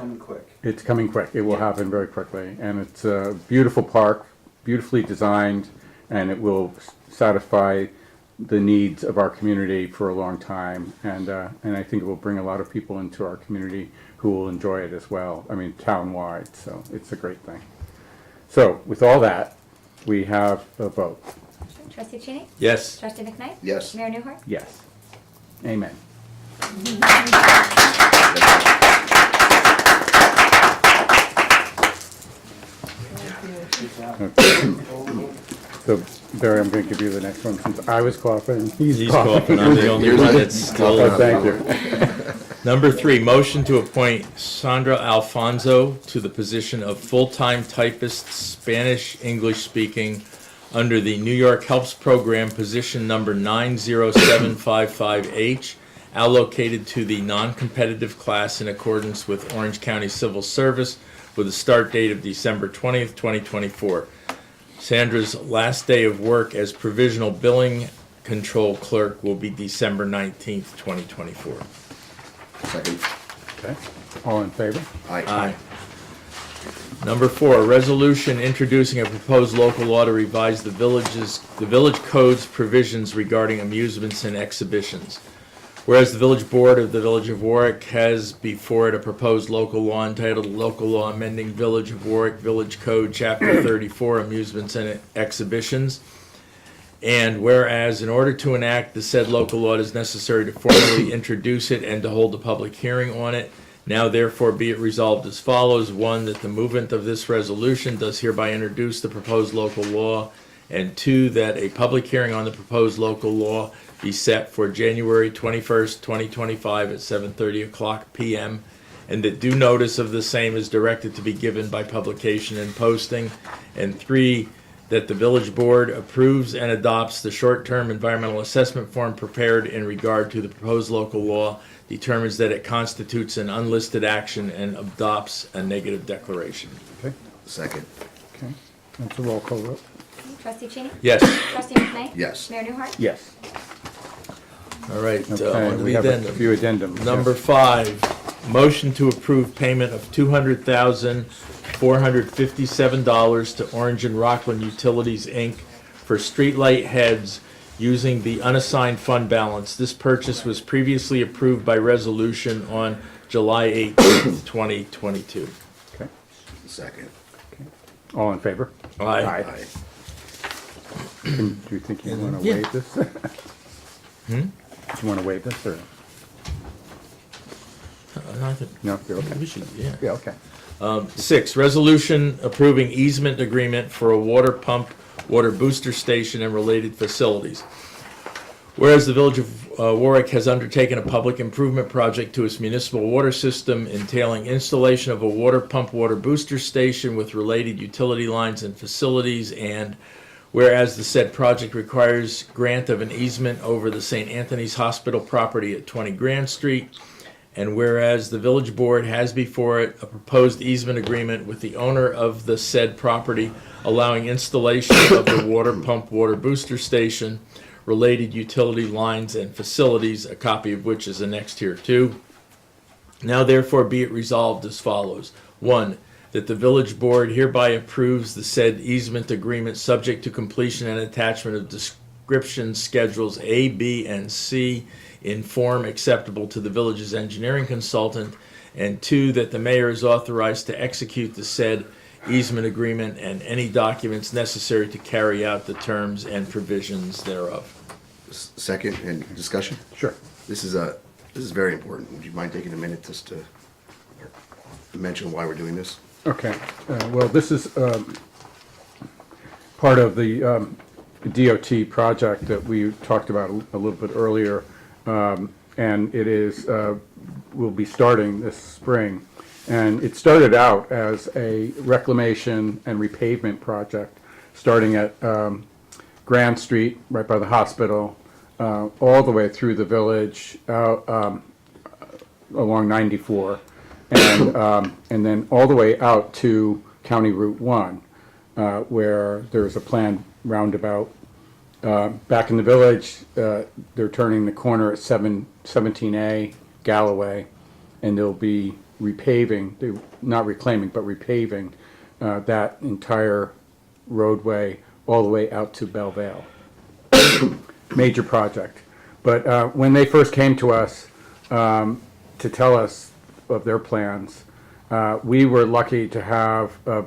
coming quick. It's coming quick. It will happen very quickly. And it's a beautiful park, beautifully designed, and it will satisfy the needs of our community for a long time. And I think it will bring a lot of people into our community who will enjoy it as well. I mean, town-wide, so it's a great thing. So with all that, we have a vote. Trustee Cheney? Yes. Trustee McKnight? Yes. Mayor Newhart? Yes. Amen. So Barry, I'm going to give you the next one since I was coughing. He's coughing. I'm the only one that's still. Oh, thank you. Number 3, motion to appoint Sandra Alfonso to the position of full-time typist, Spanish, English speaking, under the New York Helps Program, position number 90755H, allocated to the non-competitive class in accordance with Orange County Civil Service, with a start date of December 20th, 2024. Sandra's last day of work as provisional billing control clerk will be December 19th, 2024. Second. Okay. All in favor? Aye. Number 4, resolution introducing a proposed local law to revise the village code's provisions regarding amusements and exhibitions. Whereas the village board of the Village of Warwick has before it a proposed local law entitled Local Law Amending Village of Warwick Village Code Chapter 34 Amusements and Exhibitions. And whereas in order to enact the said local law, it is necessary to formally introduce it and to hold a public hearing on it. Now therefore be it resolved as follows. 1, that the movement of this resolution does hereby introduce the proposed local law. And 2, that a public hearing on the proposed local law be set for January 21st, 2025 at 7:30 p.m. And that due notice of the same is directed to be given by publication and posting. And 3, that the village board approves and adopts the short-term environmental assessment form prepared in regard to the proposed local law, determines that it constitutes an unlisted action, and adopts a negative declaration. Okay. Second. Okay. That's a roll call vote. Trustee Cheney? Yes. Trustee McKnight? Yes. Mayor Newhart? Yes. All right. On Okay. to We the have a addendum. few addendums. Number 5, motion to approve payment of $200,457 to Orange and Rockland Utilities, Inc. for streetlight heads using the unassigned fund balance. This purchase was previously approved by resolution on July 18th, 2022. Okay. Second. All in favor? Aye. Aye. Do you think you want to Yeah. waive this? Do you want to waive this or? I think No, you're okay. we should, yeah. Yeah, okay. 6, resolution approving easement agreement for a water pump, water booster station, and related facilities. Whereas the Village of Warwick has undertaken a public improvement project to its municipal water system entailing installation of a water pump, water booster station with related utility lines and facilities, and whereas the said project requires grant of an easement over the St. Anthony's Hospital property at 20 Grand Street, and whereas the village board has before it a proposed easement agreement with the owner of the said property allowing installation of the water pump, water booster station, related utility lines and facilities, a copy of which is annexed here too. Now therefore be it resolved as follows. 1, that the village board hereby approves the said easement agreement subject to completion and attachment of description schedules A, B, and C in form acceptable to the village's engineering consultant. And 2, that the mayor is authorized to execute the said easement agreement and any documents necessary to carry out the terms and provisions thereof. Second, and discussion? Sure. This is very important. Would you mind taking a minute just to mention why we're doing this? Okay. Well, this is part of the DOT project that we talked about a little bit earlier. And it is, will be starting this spring. And it started out as a reclamation and repavement project, starting at Grand Street, right by the hospital, all the way through the village, along 94, and then all the way out to County Route 1, where there's a planned roundabout. Back in the village, they're turning the corner at 17A Galloway, and there'll be repaving, not reclaiming, but repaving that entire roadway all the way out to Belle Vale. Major project. But when they first came to us to tell us of their plans, we were lucky to have a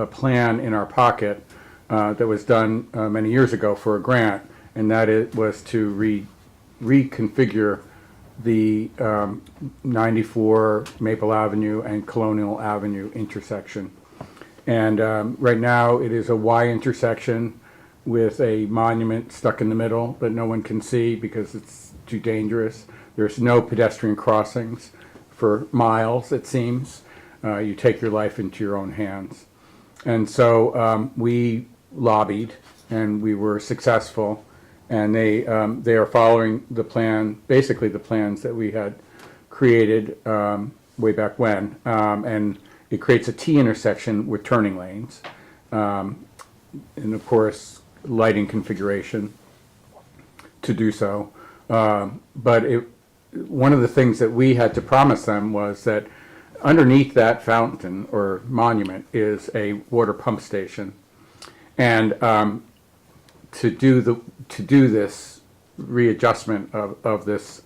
plan in our pocket that was done many years ago for a grant, and that it was to reconfigure the 94 Maple Avenue and Colonial Avenue intersection. And right now it is a Y intersection with a monument stuck in the middle that no one can see because it's too dangerous. There's no pedestrian crossings for miles, it seems. You take your life into your own hands. And so we lobbied and we were successful, and they are following the plan, basically the plans that we had created way back when. And it creates a T intersection with turning lanes. And of course, lighting configuration to do so. But one of the things that we had to promise them was that underneath that fountain or monument is a water pump station. And to do this readjustment of this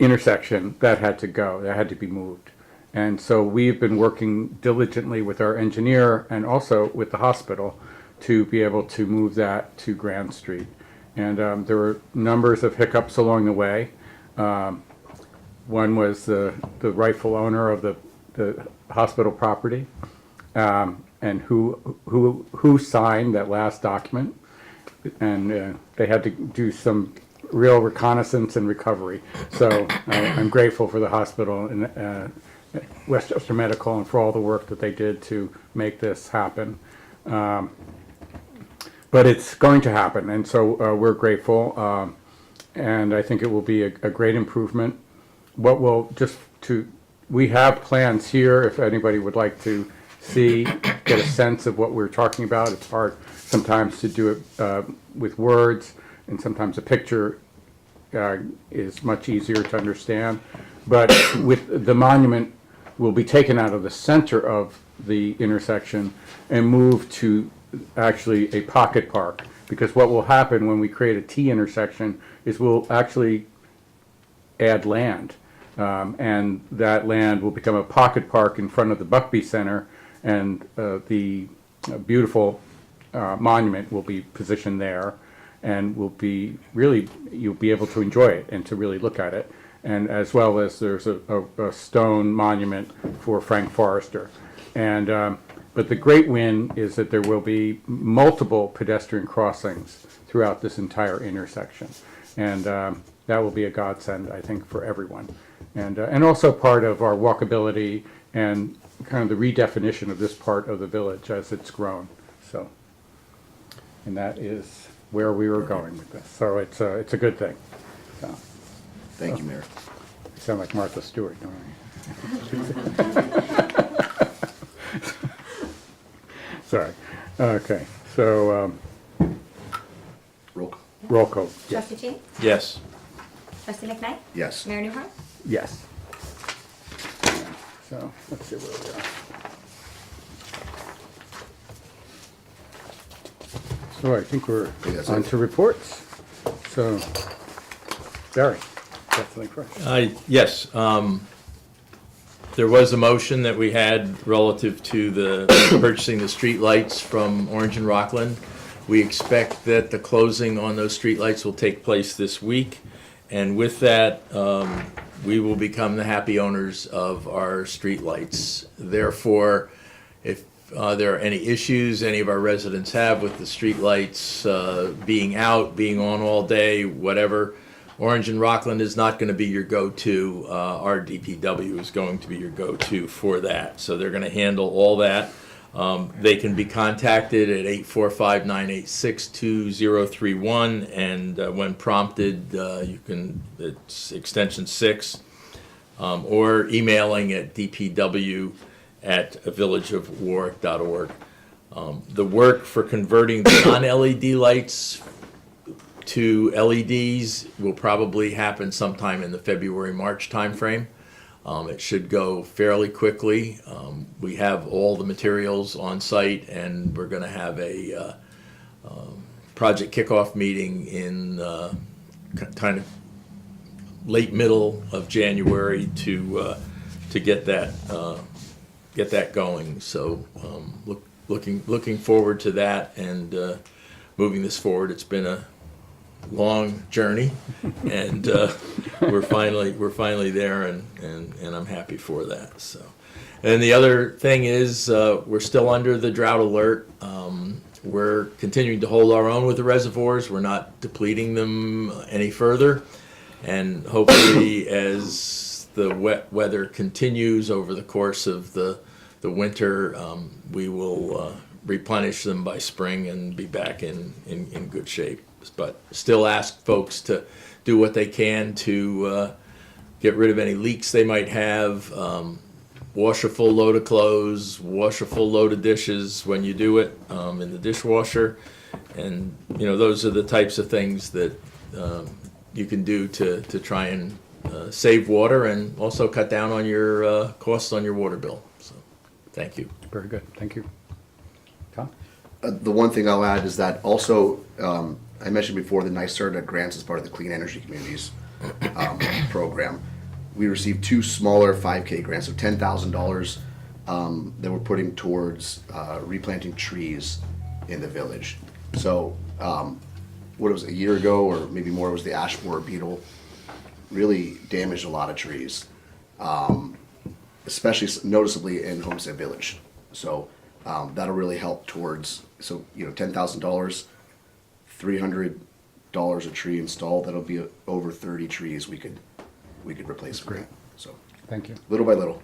intersection, that had to go, that had to be moved. And so we've been working diligently with our engineer and also with the hospital to be able to move that to Grand Street. And there were numbers of hiccups along the way. One was the rightful owner of the hospital property, and who signed that last document. And they had to do some real reconnaissance and recovery. So I'm grateful for the hospital and Westchester Medical and for all the work that they did to make this happen. But it's going to happen, and so we're grateful, and I think it will be a great improvement. We have plans here if anybody would like to see, get a sense of what we're talking about. It's hard sometimes to do it with words, and sometimes a picture is much easier to understand. But with the monument will be taken out of the center of the intersection and moved to actually a pocket park, because what will happen when we create a T intersection is we'll actually add land, and that land will become a pocket park in front of the Buckbee Center, and the beautiful monument will be positioned there, and will be really, you'll be able to enjoy it and to really look at it, and as well as there's a stone monument for Frank Forrester. And but the great win is that there will be multiple pedestrian crossings throughout this entire intersection. And that will be a godsend, I think, for everyone. And also part of our walkability and kind of the redefinition of this part of the village as it's grown. So, and that is where we were going with this. So it's a good thing. So, Thank you, Mayor. I sound like Martha Stewart, don't I? Sorry. Okay. So Roll call. roll call. Trustee Cheney? Yes. Trustee McKnight? Yes. Mayor Newhart? Yes. So let's see where we are. So I think we're think that's on it. to reports. So Barry, got something fresh. Yes, there was a motion that we had relative to the purchasing the streetlights from Orange and Rockland. We expect that the closing on those streetlights will take place this week, and with that, we will become the happy owners of our streetlights. Therefore, if there are any issues any of our residents have with the streetlights being out, being on all day, whatever, Orange and Rockland is not going to be your go-to. Our DPW is going to be your go-to for that. So they're going to handle all that. They can be contacted at 845-986-2031, and when prompted, it's extension 6, or emailing at dpw@villageofwarwick.org. The work for converting the non-LED lights to LEDs will probably happen sometime in the February-March timeframe. It should go fairly quickly. We have all the materials on site, and we're going to have a project kickoff meeting in kind of late middle of January to get that going. So looking forward to that and moving this forward. It's been a long journey, and we're finally there, and I'm happy for that. So, and the other thing is we're still under the drought alert. We're continuing to hold our own with the reservoirs. We're not depleting them any further, and hopefully, as the wet weather continues over the course of the winter, we will replenish them by spring and be back in good shape. But still ask folks to do what they can to get rid of any leaks they might have. Wash a full load of clothes, wash a full load of dishes when you do it in the dishwasher. And, those are the types of things that you can do to try and save water and also cut down on your costs on your water bill. So, thank you. Very good, thank you. Tom? The one thing I'll add is that also, I mentioned before the NYSERDA grants as part of the Clean Energy Communities program. We received 2 smaller 5K grants of $10,000 that we're putting towards replanting trees in the village. So, what was it, a year ago or maybe more, was the ash borer beetle really damaged a lot of trees, especially noticeably in Homestead Village. So that'll really help towards, $10,000, $300 a tree installed. That'll be over 30 trees we could replace with that. So Thank you. little by little.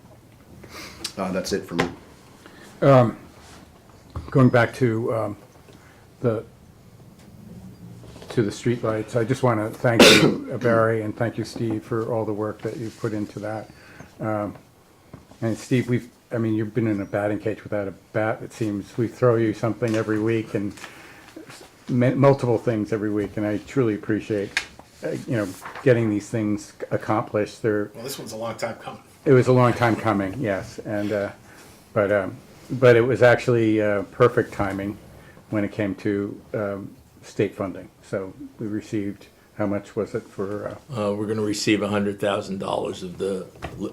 That's it for me. Going back to the streetlights, I just want to thank you, Barry, and thank you, Steve, for all the work that you've put into that. And Steve, you've been in a batting cage without a bat. It seems we throw you something every week and multiple things every week, and I truly appreciate getting these things accomplished. Well, this one's a long time coming. It was a long time coming, yes, and but it was actually perfect timing when it came to state funding. So we received, how much was it for? We're going to receive $100,000 of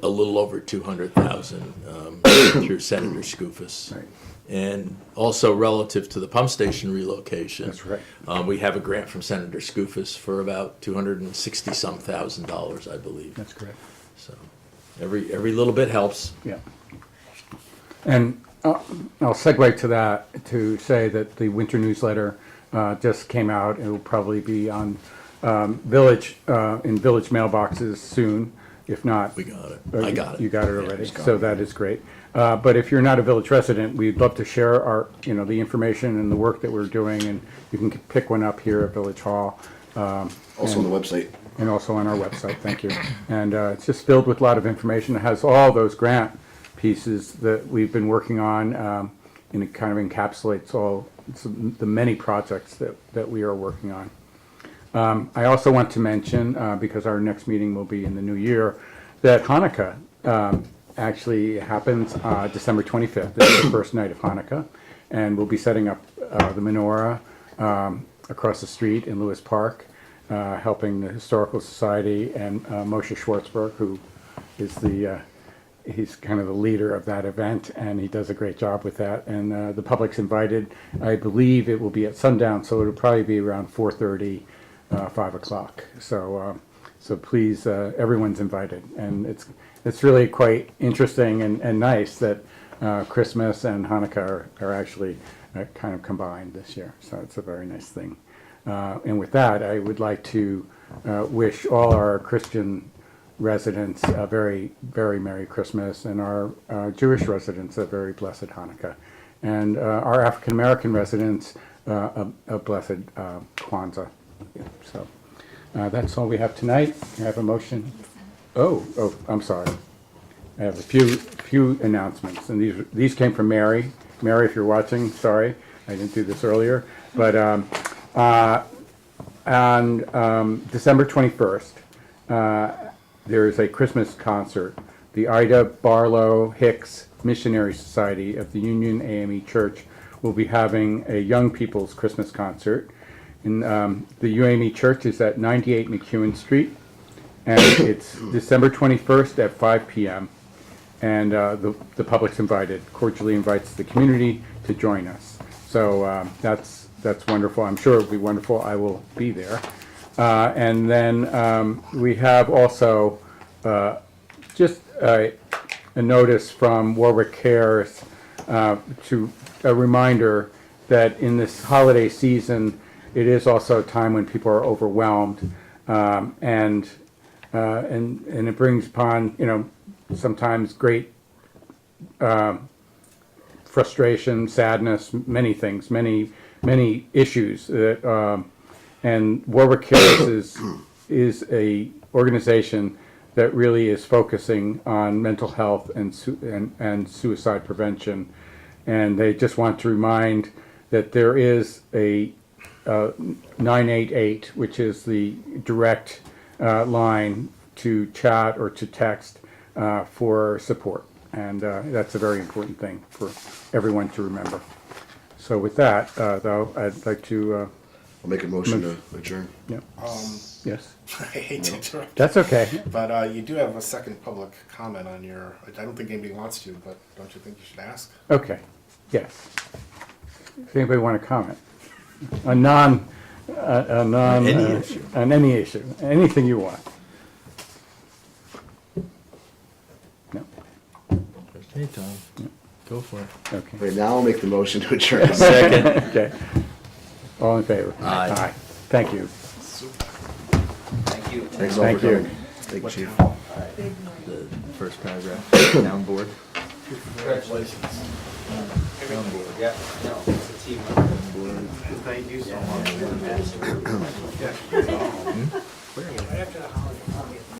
a little over $200,000 through Senator Skoufis. Right. And also relative to the pump station relocation. That's right. We have a grant from Senator Skoufis for about $260-some thousand, I believe. That's correct. So every little bit helps. Yeah. And I'll segue to that to say that the winter newsletter just came out. It will probably be on village mailboxes soon. If not, We got it. I got it. You got it Yeah, already. it's gone. So that is great. But if you're not a village resident, we'd love to share our, the information and the work that we're doing, and you can pick one up here at Village Hall. Also on the website. And also on our website, thank you. And it's just filled with a lot of information. It has all those grant pieces that we've been working on, and it kind of encapsulates all the many projects that we are working on. I also want to mention, because our next meeting will be in the new year, that Hanukkah actually happens December 25th. This is the first night of Hanukkah, and we'll be setting up the menorah across the street in Lewis Park, helping the Historical Society and Moshe Schwartzberg, who is he's kind of the leader of that event, and he does a great job with that. And the public's invited. I believe it will be at sundown, so it'll probably be around 4:30, 5 o'clock. So please, everyone's invited, and it's really quite interesting and nice that Christmas and Hanukkah are actually kind of combined this year. So it's a very nice thing. And with that, I would like to wish all our Christian residents a very, very Merry Christmas, and our Jewish residents a very blessed Hanukkah, and our African American residents a blessed Kwanzaa. So that's all we have tonight. I have a motion. Oh, I'm sorry. I have a few announcements, and these came from Mary. Mary, if you're watching, sorry, I didn't do this earlier, but on December 21st, there is a Christmas concert the Ida Barlow Hicks Missionary Society of the Union AME Church will be having a young people's Christmas concert. And the UAME Church is at 98 McEwen Street, and it's December 21st at 5 p.m. And the public's invited, cordially invites the community to join us. So that's wonderful. I'm sure it'll be wonderful. I will be there. And then we have also just a notice from Warwick Cares to a reminder that in this holiday season, it is also a time when people are overwhelmed, and it brings upon, you know, sometimes great frustration, sadness, many things, many issues that, and Warwick Cares is a organization that really is focusing on mental health and suicide prevention, and they just want to remind that there is a 988, which is the direct line to chat or to text for support, and that's a very important thing for everyone to remember. So with that, though, I'd like to, I'll make a motion to adjourn. yeah, yes, I hate to interrupt, that's okay. but you do have a second public comment on your, I don't think anybody wants to, but don't you think you should ask? Okay, yes. Does anybody want to comment? On Any issue. On any issue, anything you want. No, Hey, Tom, go for it. okay. Okay, now I'll make the motion to adjourn. Second. Okay. All in favor? Aye. Thank you. Thank you. Thanks all Thank for you. coming. Thank you, Chief. The first paragraph, town board. Congratulations. Town board. Yeah, no, it's a team. Thank you so much.